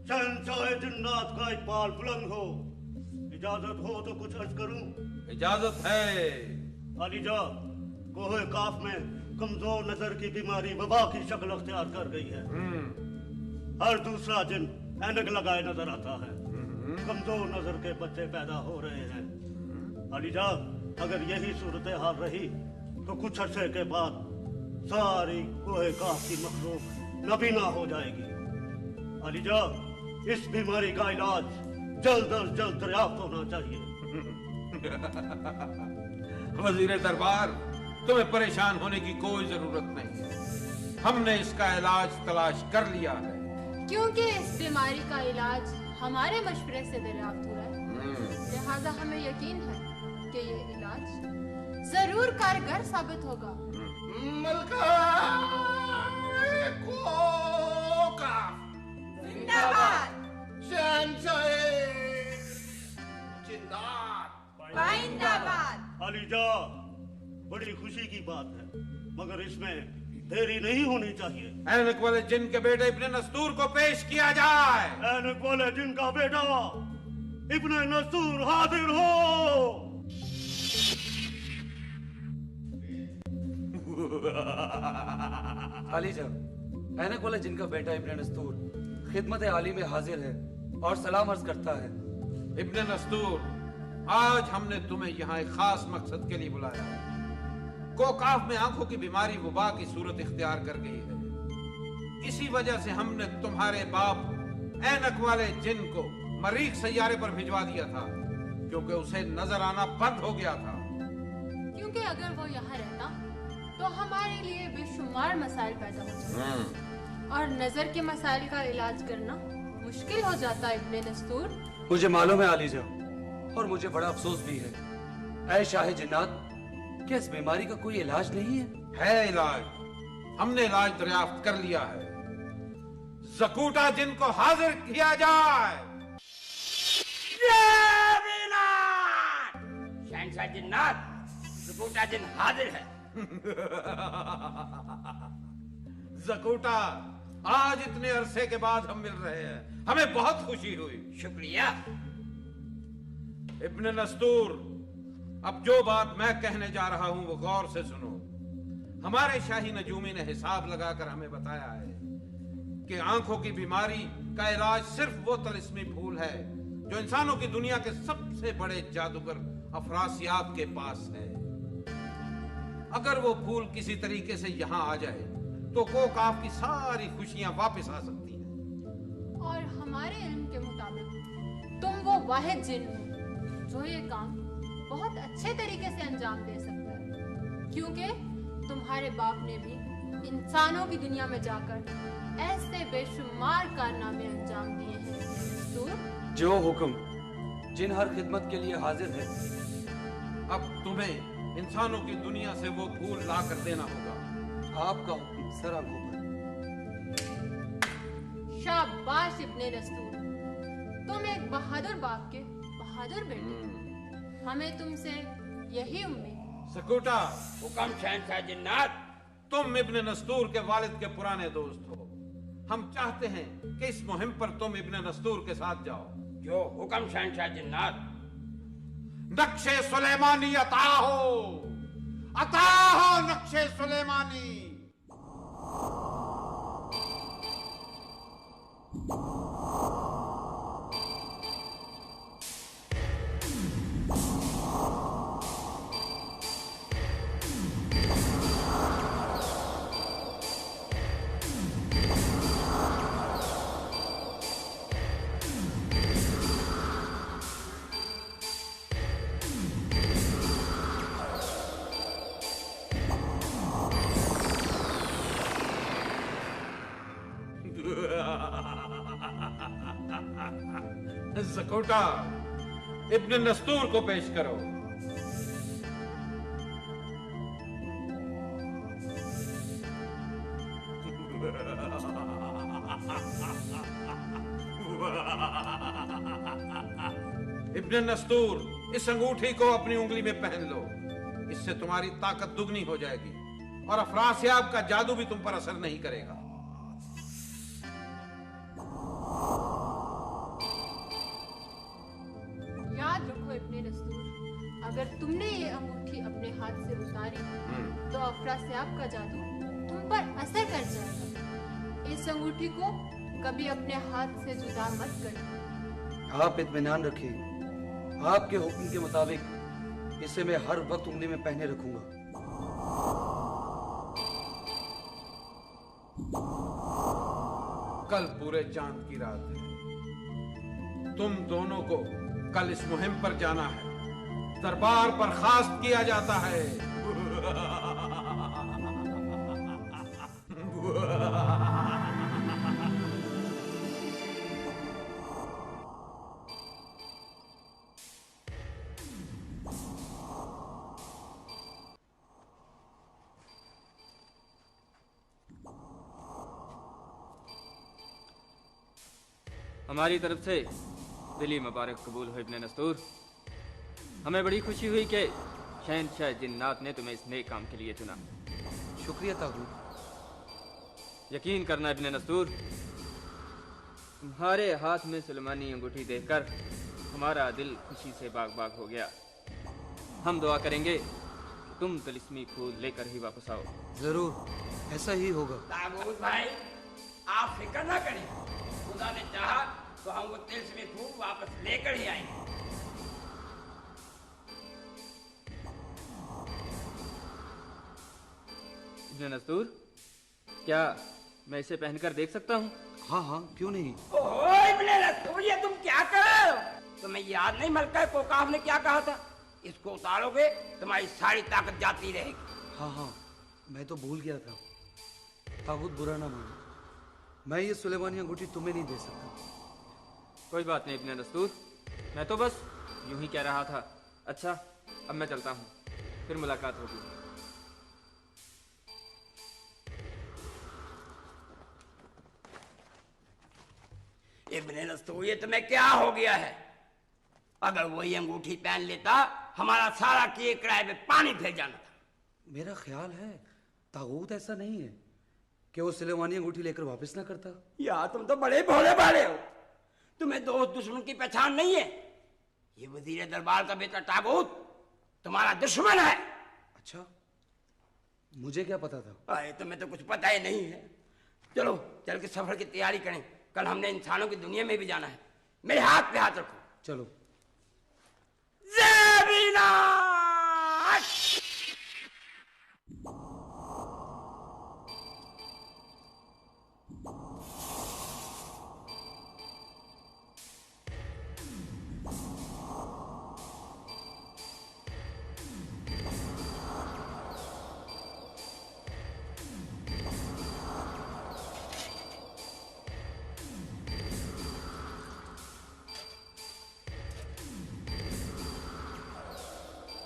शहंशाह जिन्नात का इकबाल बुलंद हो। इजाजत हो तो कुछ अर्ज करूं? इजाजत है। अलीजा, कोहे काफ में कमजोर नजर की बीमारी वबा की शक्ल अख्तियार कर गई है। हर दूसरा जिन ऐनक लगाए नजर आता है। कमजोर नजर के बच्चे पैदा हो रहे हैं। अलीजा, अगर यही सूरत हाल रही तो कुछ अरसे के बाद सारी कोहे काफ की मखलूक नबीना हो जाएगी। अलीजा, इस बीमारी का इलाज जल्द अज जल्द दरियाफ्त होना चाहिए। वजीर दरबार, तुम्हें परेशान होने की कोई जरूरत नहीं है। हमने इसका इलाज तलाश कर लिया है। क्योंकि इस बीमारी का इलाज हमारे मशवरे से दरियाफ्त हुआ है, लिहाजा हमें यकीन है कि ये इलाज जरूर कारगर साबित होगा। मलका जिंदाबाद। शहंशाह जिन्नात जिंदाबाद। अलीजा, बड़ी खुशी की बात है, मगर इसमें देरी नहीं होनी चाहिए। ऐनक वाले जिन के बेटे इब्ने नस्तूर को पेश किया जाए। ऐनक वाले जिन का बेटा इब्ने नस्तूर हाजिर हो। अलीजा, ऐनक वाले जिनका बेटा इब्ने नस्तूर खिदमत आली में हाजिर है और सलाम अर्ज करता है। इब्ने नस्तूर, आज हमने तुम्हें यहाँ एक खास मकसद के लिए बुलाया है। कोकाफ में आंखों की बीमारी वबा की सूरत इख्तियार कर गई है। इसी वजह से हमने तुम्हारे बाप ऐनक वाले जिन को मरीख सैयारे पर भिजवा दिया था, क्योंकि उसे नजर आना बंद हो गया था। क्योंकि अगर वो यहाँ रहता तो हमारे लिए बेशुमार मसाइल पैदा हो जाते और नजर के मसाइल का इलाज करना मुश्किल हो जाता। इब्ने नस्तूर, मुझे मालूम है अलीजा, और मुझे बड़ा अफसोस भी है। ऐ शाह जिन्नात, क्या इस बीमारी का कोई इलाज नहीं है? है इलाज। हमने इलाज दरियाफ्त कर लिया है। ज़कूटा जिन को हाजिर किया जाए। शहंशाह जिन्नात, ज़कूटा जिन हाजिर है। ज़कूटा, आज इतने अरसे के बाद हम मिल रहे हैं, हमें बहुत खुशी हुई। शुक्रिया। इब्ने नस्तूर, अब जो बात मैं कहने जा रहा हूं वो गौर से सुनो। हमारे शाही नजूमी ने हिसाब लगाकर हमें बताया है कि आंखों की बीमारी का इलाज सिर्फ वो तलिस्मी फूल है जो इंसानों की दुनिया के सबसे बड़े जादूगर अफरासियाब के पास है। अगर वो फूल किसी तरीके से यहाँ आ जाए तो कोकाफ की सारी खुशियां वापस आ सकती हैं। और हमारे इल्म के मुताबिक तुम वो वाहिद जिन हो जो ये काम बहुत अच्छे तरीके से अंजाम दे सकता है, क्योंकि तुम्हारे बाप ने भी इंसानों की दुनिया में जाकर ऐसे बेशुमार कारनामे अंजाम दिए हैं। दस्तूर, जो हुक्म, जिन हर खिदमत के लिए हाजिर है। अब तुम्हें इंसानों की दुनिया से वो फूल ला कर देना होगा। आपका हुक्म सर आंखों पर। शाबाश इब्ने नस्तूर, तुम एक बहादुर बाप के बहादुर बेटे। हमें तुमसे यही उम्मीद। ज़कूटा, हुक्म शहंशाह जिन्नात। तुम इब्ने नस्तूर के वालिद के पुराने दोस्त हो। हम चाहते हैं कि इस मुहिम पर तुम इब्ने नस्तूर के साथ जाओ। जो हुक्म शहंशाह जिन्नात। नक्शे सुलेमानी अता हो नक्शे सुलेमानी। ज़कूटा, इब्ने नस्तूर को पेश करो। इब्ने नस्तूर, इस अंगूठी को अपनी उंगली में पहन लो। इससे तुम्हारी ताकत दुगनी हो जाएगी और अफरासियाब का जादू भी तुम पर असर नहीं करेगा। याद रखो इब्ने नस्तूर, अगर तुमने ये अंगूठी अपने हाथ से उतारी तो अफरासियाब का जादू तुम पर असर कर जाएगा। इस अंगूठी को कभी अपने हाथ से जुदा मत करना। आप इत्मीनान रखिए, आपके हुक्म के मुताबिक इसे मैं हर वक्त उंगली में पहने रखूंगा। कल पूरे चांद की रात है। तुम दोनों को कल इस मुहिम पर जाना है। दरबार पर खास किया जाता है। हमारी तरफ से दिली मुबारक कबूल हो इब्ने नस्तूर। हमें बड़ी खुशी हुई कि शहंशाह जिन्नात ने तुम्हें इस नेक काम के लिए चुना। शुक्रिया तागूत। यकीन करना इब्ने नस्तूर, तुम्हारे हाथ में सुलेमानी अंगूठी देखकर हमारा दिल खुशी से बाग बाग हो गया। हम दुआ करेंगे कि तुम तिलिस्मी फूल लेकर ही वापस आओ। जरूर ऐसा ही होगा। ताबूत भाई, आप फिक्र ना करें, खुदा ने चाहा तो हम वो तिलिस्मी फूल वापस लेकर ही आएंगे। इब्ने नस्तूर, क्या मैं इसे पहनकर देख सकता हूँ? हाँ हाँ, क्यों नहीं। ओहो इब्ने नस्तूर, ये तुम क्या कर रहे हो? तुम्हें याद नहीं मलका कोकाफ ने क्या कहा था? इसको उतारोगे तुम्हारी सारी ताकत जाती रहेगी। हाँ हाँ, मैं तो भूल गया था। तागूत बुरा ना मानो, मैं ये सुलेमानी अंगूठी तुम्हें नहीं दे सकता। कोई बात नहीं इब्ने नस्तूर, मैं तो बस यूं ही कह रहा था। अच्छा, अब मैं चलता हूँ, फिर मुलाकात होगी। इब्ने नस्तूर, ये तुम्हें क्या हो गया है? अगर वही अंगूठी पहन लेता, हमारा सारा किए किराए में पानी फिर जाना था। मेरा ख्याल है तागूत ऐसा नहीं है कि वो सुलेमानी अंगूठी लेकर वापस ना करता। यार तुम तो बड़े भोले भाले हो, तुम्हें दोस्त दुश्मन की पहचान नहीं है। ये वजीर दरबार का बेटा ताबूत तुम्हारा दुश्मन है। अच्छा, मुझे क्या पता था। अरे तुम्हें तो कुछ पता ही नहीं है। चलो चल के सफर की तैयारी करें, कल हमने इंसानों की दुनिया में भी जाना है। मेरे हाथ पे हाथ रखो। चलो। ज़बीना!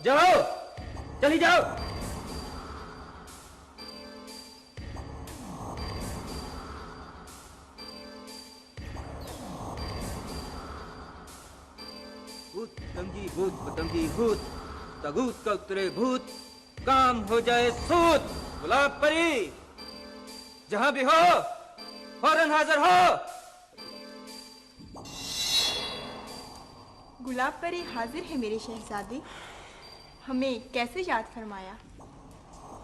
जाओ, चली जाओ। भूत पतंगी भूत पतंगी भूत, तागूत का उतरे भूत, काम हो जाए सूत। गुलाब परी, जहां भी हो फौरन हाजिर हो। गुलाब परी हाजिर है मेरे शहजादी। हमें कैसे याद फरमाया?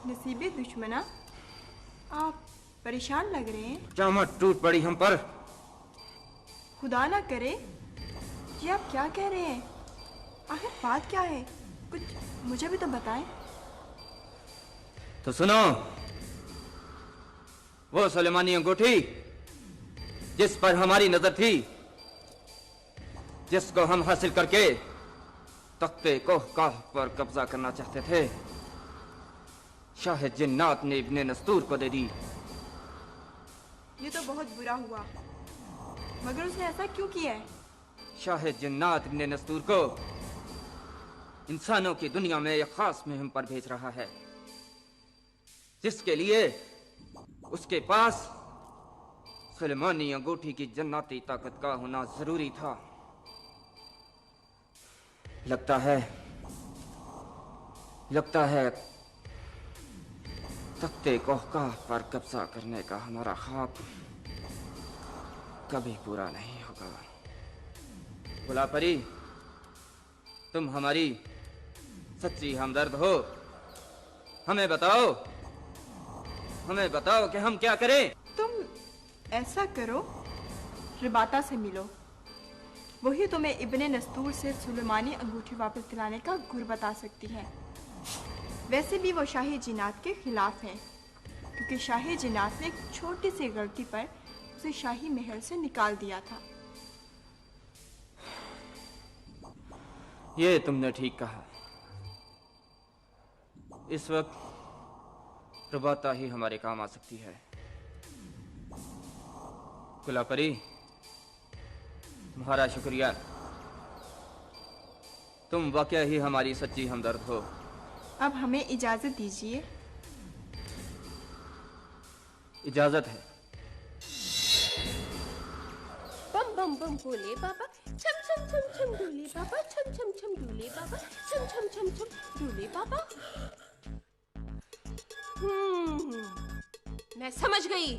नसीबे दुश्मना, आप परेशान लग रहे हैं। जामत टूट पड़ी हम पर। खुदा ना करे, ये आप क्या कह रहे हैं? आखिर बात क्या है? कुछ मुझे भी तो बताएं। तो सुनो, वो सुलेमानी अंगूठी जिस पर हमारी नजर थी, जिसको हम हासिल करके तख्ते कोहकाफ पर कब्जा करना चाहते थे, शाह जिन्नात ने इब्ने नस्तूर को दे दी। ये तो बहुत बुरा हुआ, मगर उसने ऐसा क्यों किया है? शाह जिन्नात इब्ने नस्तूर को इंसानों की दुनिया में एक खास मुहिम पर भेज रहा है, जिसके लिए उसके पास सुलेमानी अंगूठी की जन्नती ताकत का होना जरूरी था। लगता है लगता है तख्ते कोहकाफ पर कब्जा करने का हमारा ख्वाब कभी पूरा नहीं होगा। गुलापरी, तुम हमारी सच्ची हमदर्द हो। हमें बताओ कि हम क्या करें। तुम ऐसा करो, रिबाता से मिलो। वही तुम्हें इब्ने नस्तूर से सुलेमानी अंगूठी वापस दिलाने का गुर बता सकती है। वैसे भी वो शाही जिन्नात के खिलाफ है, क्योंकि शाही जिन्नात ने एक छोटी सी गलती पर उसे शाही महल से निकाल दिया था। ये तुमने ठीक कहा। इस वक्त प्रभाता ही हमारे काम आ सकती है। गुलापरी, तुम्हारा शुक्रिया। तुम वाकई ही हमारी सच्ची हमदर्द हो। अब हमें इजाजत दीजिए। इजाजत है। बम बम बम भोले बाबा, छम छम छम छम डोले बाबा, छम छम छम डोले बाबा, छम छम छम छम डोले बाबा। मैं समझ गई,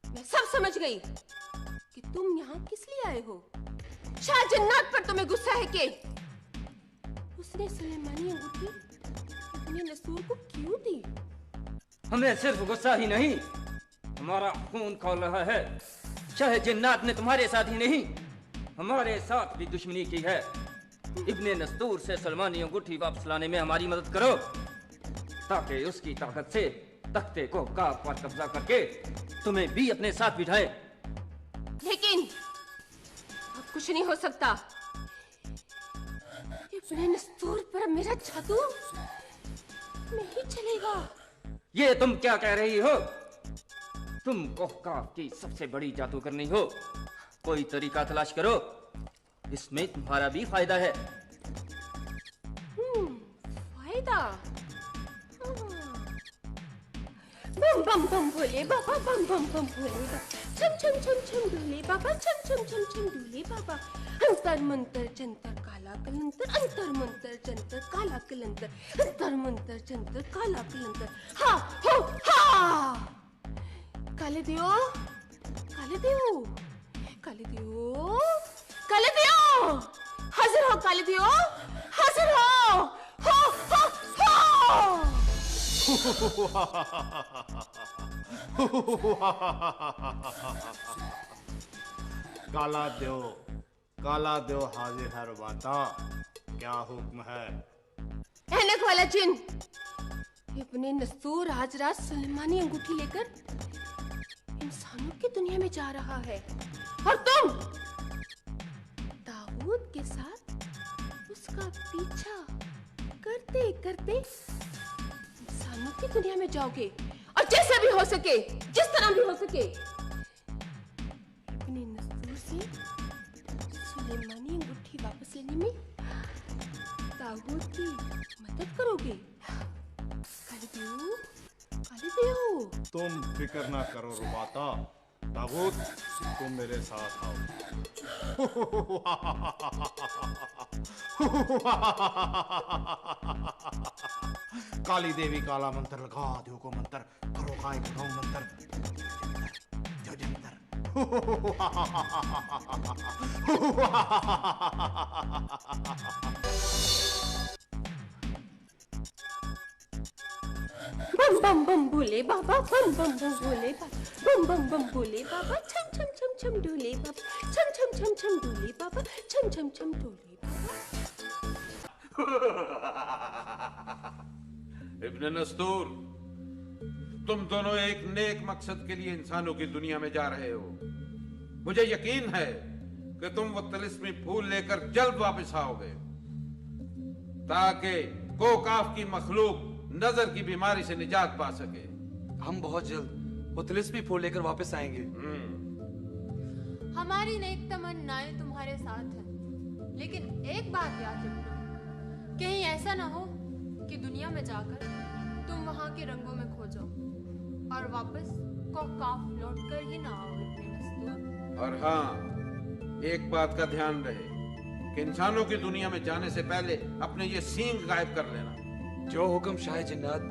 मैं सब समझ गई कि तुम यहाँ किस लिए आए हो। शाह जन्नत पर तुम्हें गुस्सा है कि उसने सुलेमानी अंगूठी अपने नसूर को क्यों दी। हमें सिर्फ गुस्सा ही नहीं, हमारा खून खौल रहा है। शाह जिन्नात ने तुम्हारे साथ ही नहीं, हमारे साथ भी दुश्मनी की है। इब्ने नस्तूर से सुलेमानी अंगूठी वापस लाने में हमारी मदद करो, ताकि उसकी ताकत से तख्ते को काफ पर कब्जा करके तुम्हें भी अपने साथ बिठाए। लेकिन अब कुछ नहीं हो सकता। इब्ने नस्तूर पर मेरा जादू नहीं चलेगा। ये तुम क्या कह रही हो? तुम कोहकाफ की सबसे बड़ी जादूगरनी हो। कोई तरीका तलाश करो, इसमें तुम्हारा भी फायदा है। फायदा? बम बम बम भोले बाबा, बम बम बम भोले बाबा, छम छम छम छम डोले बाबा, छम छम छम छम डोले बाबा। अंतर मंतर जंतर काला कलंतर, अंतर मंतर जंतर काला कलंतर, अंतर मंतर जंतर काला कलंतर। हा हो हा। काले दियो, काले दियो, काले दियो, काले दियो, हाजिर हो काले दियो, हाजिर हो, हो हो हो। काला दो हाजिर है रुबाता, क्या हुक्म है? ऐनक वाला जिन इब्ने नस्तूर आज रात सुलेमानी अंगूठी लेकर इंसानों की दुनिया में जा रहा है, और तुम दाऊद के साथ उसका पीछा करते करते इंसानों की दुनिया में जाओगे, और जैसे भी हो सके, जिस तरह भी हो सके, इब्ने नस्तूर से सुलेमानी अंगूठी वापस लेने में दाऊद की मदद करोगे। तुम फिक्र ना करो रुबाता, दाऊद तुम मेरे साथ आओ। काली देवी काला मंत्र लगा दो को मंत्र करो काय करो मंत्र जो जंतर। बम बम बम भोले बाबा, बम बम बम भोले बाबा, बम बम बम भोले बाबा, छम छम छम छम डोले बाबा, छम छम छम छम डोले बाबा, छम छम छम डोले बाबा। इब्ने नस्तूर, तुम दोनों एक नेक मकसद के लिए इंसानों की दुनिया में जा रहे हो। मुझे यकीन है कि तुम वो तिलिस्मी फूल लेकर जल्द वापस आओगे, ताकि कोकाफ की मखलूक नजर की बीमारी से निजात पा सके। हम बहुत जल्द वो तिलिस्मी फूल लेकर वापस आएंगे। हमारी नेक तमन्नाएं तुम्हारे साथ हैं, लेकिन एक बात याद रखना, कहीं ऐसा ना हो कि दुनिया में जाकर तुम वहां के रंगों में खो जाओ और वापस कोकाफ लौट कर ही ना आओ इब्ने नस्तूर। और हाँ, एक बात का ध्यान रहे कि इंसानों की दुनिया में जाने से पहले अपने ये सींग गायब कर लेना। जो हुक्म शाह जिन्नात।